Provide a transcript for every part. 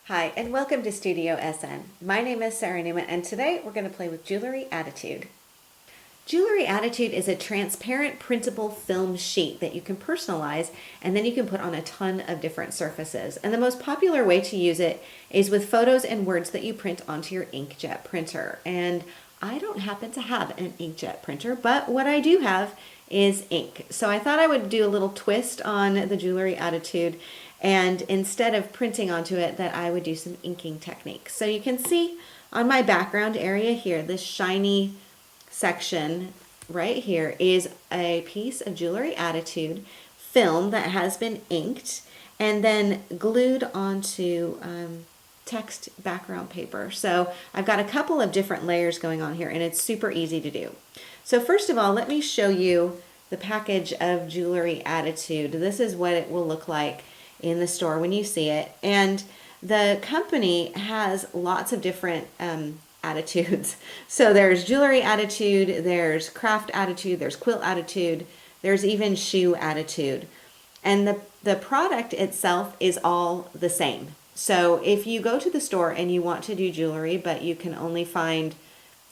Hi, and welcome to Studio SN. My name is Sara Naumann, and today we're going to play with Jewelry Attitude. Jewelry Attitude is a transparent printable film sheet that you can personalize, and then you can put on a ton of different surfaces. And the most popular way to use it is with photos and words that you print onto your inkjet printer. And I don't happen to have an inkjet printer, but what I do have is ink. So I thought I would do a little twist on the Jewelry Attitude, and instead of printing onto it, that I would do some inking techniques. So you can see on my background area here, this shiny section right here is a piece of Jewelry Attitude film that has been inked and then glued onto text background paper. So I've got a couple of different layers going on here, and it's super easy to do. So first of all, let me show you the package of Jewelry Attitude. This is what it will look like in the store when you see it. And the company has lots of different attitudes. So there's Jewelry Attitude, there's Craft Attitude, there's Quilt Attitude, there's even Shoe Attitude. And the product itself is all the same. So if you go to the store and you want to do jewelry, but you can only find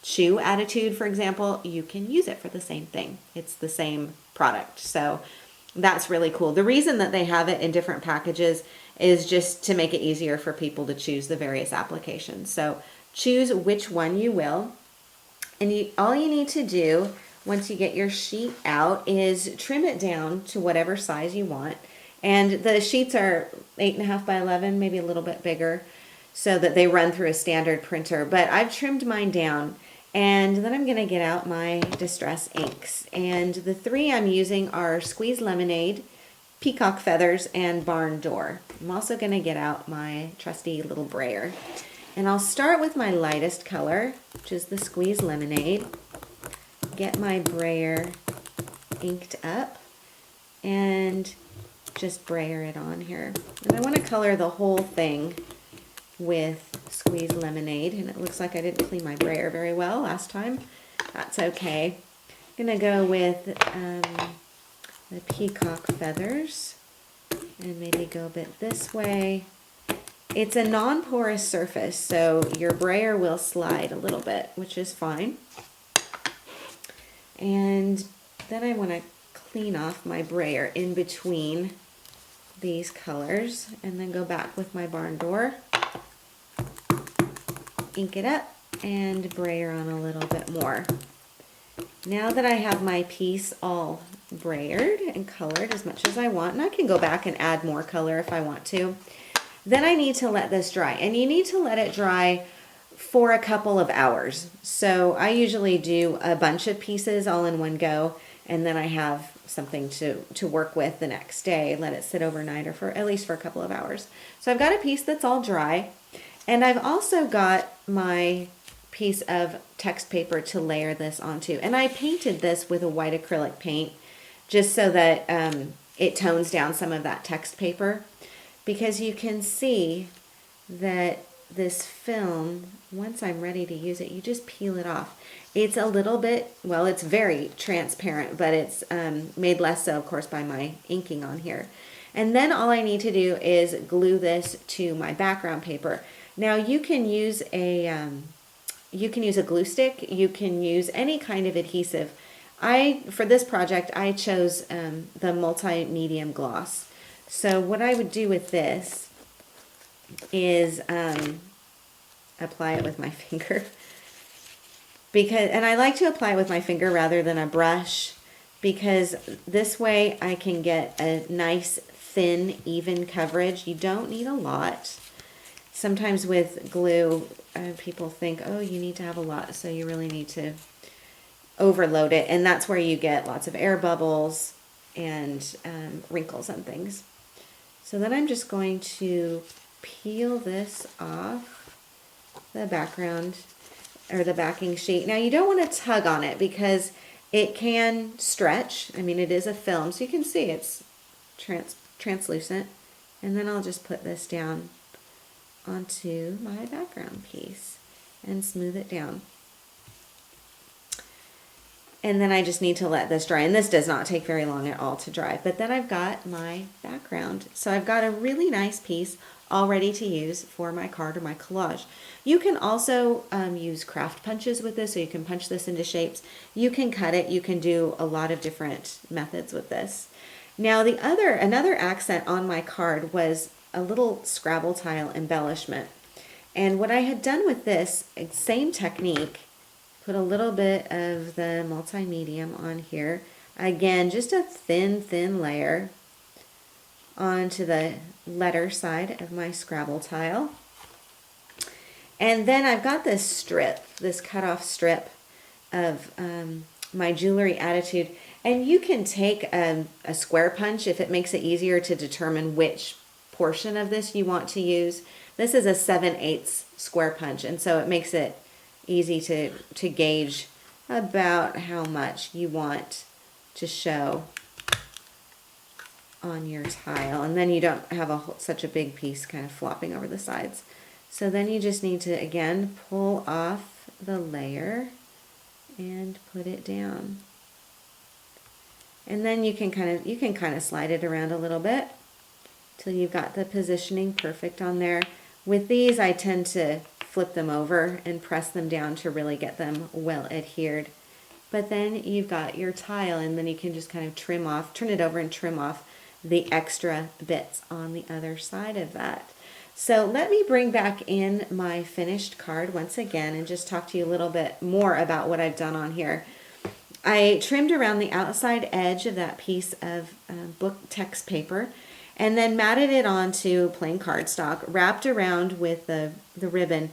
Shoe Attitude, for example, you can use it for the same thing. It's the same product. So that's really cool. The reason that they have it in different packages is just to make it easier for people to choose the various applications. So choose which one you will. And all you need to do once you get your sheet out is trim it down to whatever size you want. And the sheets are 8.5 by 11, maybe a little bit bigger, so that they run through a standard printer. But I've trimmed mine down. And then I'm going to get out my Distress inks. And the three I'm using are Squeeze Lemonade, Peacock Feathers, and Barn Door. I'm also going to get out my trusty little brayer. And I'll start with my lightest color, which is the Squeeze Lemonade. Get my brayer inked up and just brayer it on here. And I want to color the whole thing with Squeeze Lemonade, and it looks like I didn't clean my brayer very well last time. That's okay. I'm gonna go with the Peacock Feathers and maybe go a bit this way. It's a non-porous surface, so your brayer will slide a little bit, which is fine. And then I want to clean off my brayer in between these colors and then go back with my Barn Door, ink it up, and brayer on a little bit more. Now that I have my piece all brayered and colored as much as I want, and I can go back and add more color if I want to, then I need to let this dry. And you need to let it dry for a couple of hours. So I usually do a bunch of pieces all in one go, and then I have something to work with the next day, let it sit overnight or for at least for a couple of hours. So I've got a piece that's all dry. And I've also got my piece of text paper to layer this onto. And I painted this with a white acrylic paint just so that it tones down some of that text paper. Because you can see that this film, once I'm ready to use it, you just peel it off. It's a little bit, well, it's very transparent, but it's made less so, of course, by my inking on here. And then all I need to do is glue this to my background paper. Now you can use a glue stick. You can use any kind of adhesive. For this project, I chose the multi-medium gloss. So what I would do with this is apply it with my finger. And I like to apply it with my finger rather than a brush, because this way I can get a nice, thin, even coverage. You don't need a lot. Sometimes with glue, people think, oh, you need to have a lot, so you really need to overload it. And that's where you get lots of air bubbles and wrinkles and things. So then I'm just going to peel this off the background or the backing sheet. Now you don't want to tug on it because it can stretch. I mean, it is a film, so you can see it's translucent. And then I'll just put this down onto my background piece and smooth it down. And then I just need to let this dry. And this does not take very long at all to dry. But then I've got my background. So I've got a really nice piece all ready to use for my card or my collage. You can also use craft punches with this, so you can punch this into shapes. You can cut it. You can do a lot of different methods with this. Now another accent on my card was a little Scrabble tile embellishment. And what I had done with this, same technique, put a little bit of the multi-medium on here. Again, just a thin layer onto the letter side of my Scrabble tile. And then I've got this strip, this cut-off strip of my Jewelry Attitude. And you can take a square punch if it makes it easier to determine which portion of this you want to use. This is a 7/8 square punch, and so it makes it easy to gauge about how much you want to show on your tile, and then you don't have such a big piece kind of flopping over the sides. So then you just need to again pull off the layer and put it down, and then you can kind of slide it around a little bit till you've got the positioning perfect on there. With these, I tend to flip them over and press them down to really get them well adhered. But then you've got your tile, and then you can just kind of turn it over and trim off the extra bits on the other side of that. So let me bring back in my finished card once again and just talk to you a little bit more about what I've done on here. I trimmed around the outside edge of that piece of book text paper, and then matted it onto plain cardstock, wrapped around with the ribbon.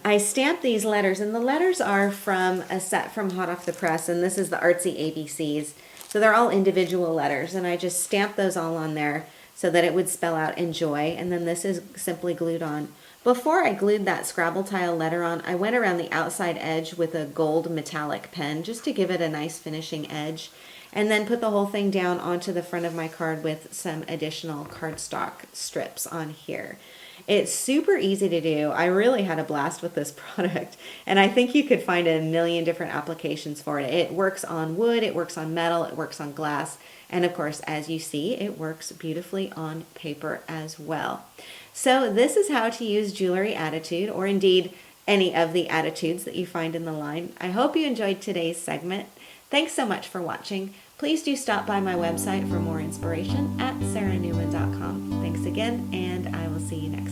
I stamped these letters, and the letters are from a set from hot off the press, and this is the Artsy ABCs. So they're all individual letters, and I just stamped those all on there so that it would spell out enjoy, and then this is simply glued on. Before I glued that Scrabble tile letter on, I went around the outside edge with a gold metallic pen just to give it a nice finishing edge, and then put the whole thing down onto the front of my card with some additional cardstock strips on here. It's super easy to do. I really had a blast with this product, and I think you could find a million different applications for it. It works on wood, it works on metal, it works on glass, and of course, as you see, it works beautifully on paper as well. So this is how to use Jewelry Attitude, or indeed any of the attitudes that you find in the line. I hope you enjoyed today's segment. Thanks so much for watching. Please do stop by my website for more inspiration at saranaumann.com. Thanks again, and I will see you next time.